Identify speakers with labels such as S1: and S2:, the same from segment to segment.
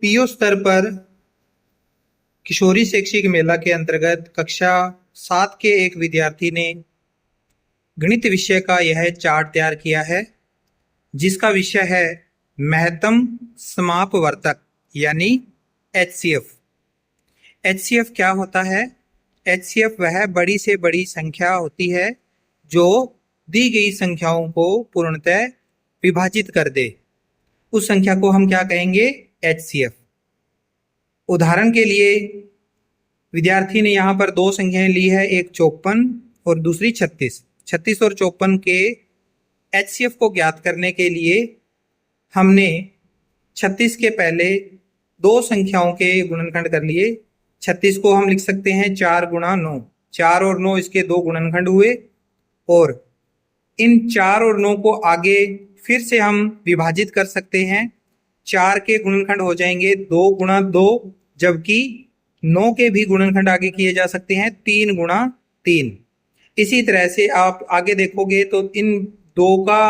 S1: PO स्तर पर किशोरी शैक्षिक मेला के अंतर्गत कक्षा 7 के एक विद्यार्थी ने गणित विषय का यह चार्ट तैयार किया है, जिसका विषय है महत्तम समापवर्तक यानी HCF। HCF क्या होता है? HCF वह बड़ी से बड़ी संख्या होती है जो दी गई संख्याओं को पूर्णतः विभाजित कर दे। उस संख्या को हम क्या कहेंगे? HCF। उदाहरण के लिए विद्यार्थी ने यहाँ पर दो संख्याएं ली है, एक 54 और दूसरी 36। 36 और 54 के HCF को ज्ञात करने के लिए हमने 36 के पहले दो संख्याओं के गुणनखंड कर लिए। 36 को हम लिख सकते हैं 4 गुणा 9। 4 और 9 इसके दो गुणनखंड हुए, और इन 4 और 9 को आगे फिर से हम विभाजित कर सकते हैं। 4 के गुणनखंड हो जाएंगे 2 गुणा 2, जबकि 9 के भी गुणनखंड आगे किए जा सकते हैं 3 गुणा 3। इसी तरह से आप आगे देखोगे तो इन 2 का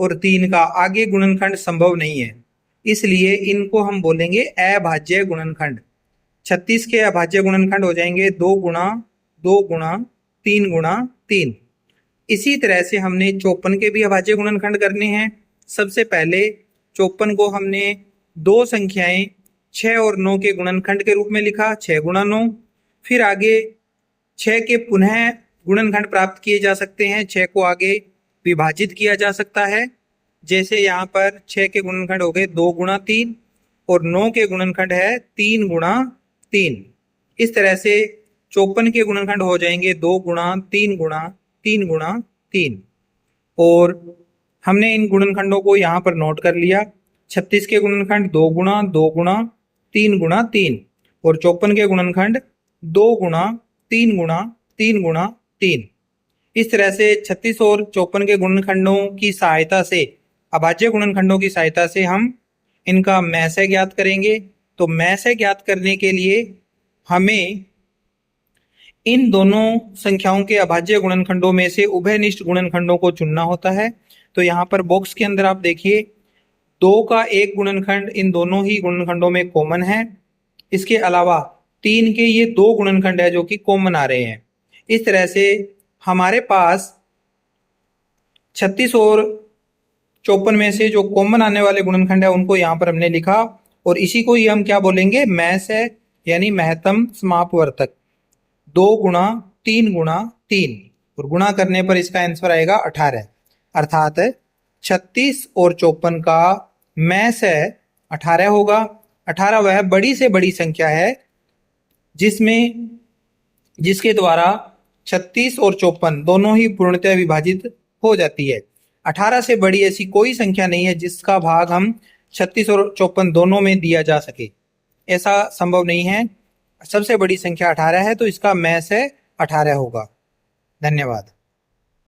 S1: और 3 का आगे गुणनखंड संभव नहीं है, इसलिए इनको हम बोलेंगे अभाज्य गुणनखंड। 36 के अभाज्य गुणनखंड हो जाएंगे 2 गुणा 2 गुणा 3 गुणा 3। इसी तरह से हमने 54 के भी अभाज्य गुणनखंड करने हैं। सबसे पहले 54 को हमने दो संख्याएं 6 और 9 के गुणनखंड के रूप में लिखा, 6 गुणा 9। फिर आगे 6 के पुनः गुणनखंड प्राप्त किए जा सकते हैं, 6 को आगे विभाजित किया जा सकता है। जैसे यहाँ पर 6 के गुणनखंड हो गए 2 गुणा 3 और 9 के गुणनखंड है 3 गुणा 3। इस तरह से 54 के गुणनखंड हो जाएंगे 2 गुणा 3 गुणा 3 गुणा 3। और हमने इन गुणनखंडों को यहाँ पर नोट कर लिया। 36 के गुणनखंड 2 गुणा 2 गुणा 3 गुणा 3 और 54 के गुणनखंड 2 गुणा 3 गुणा 3 गुणा 3। इस तरह से 36 और 54 के गुणनखंडों की सहायता से, अभाज्य गुणनखंडों की सहायता से हम इनका मैसे ज्ञात करेंगे। तो मैसे ज्ञात करने के लिए हमें इन दोनों संख्याओं के अभाज्य गुणनखंडों में से उभयनिष्ठ गुणनखंडों को चुनना होता है। तो यहाँ पर बॉक्स के अंदर आप देखिए 2 का एक गुणनखंड इन दोनों ही गुणनखंडों में कॉमन है। इसके अलावा 3 के ये दो गुणनखंड है जो कि कॉमन आ रहे हैं। इस तरह से हमारे पास 36 और 54 में से जो कॉमन आने वाले गुणनखंड है उनको यहाँ पर हमने लिखा, और इसी को ही हम क्या बोलेंगे? मैस है, यानी महत्तम समापवर्तक। 2 गुणा 3 गुणा 3 और गुणा करने पर इसका आंसर आएगा 18। अर्थात 36 और 54 का मैस है 18 होगा। 18 वह बड़ी से बड़ी संख्या है जिसके द्वारा 36 और 54 दोनों ही पूर्णतः विभाजित हो जाती है। 18 से बड़ी ऐसी कोई संख्या नहीं है जिसका भाग हम 36 और 54 दोनों में दिया जा सके, ऐसा संभव नहीं है। सबसे बड़ी संख्या 18 है, तो इसका मैस है 18 होगा। धन्यवाद।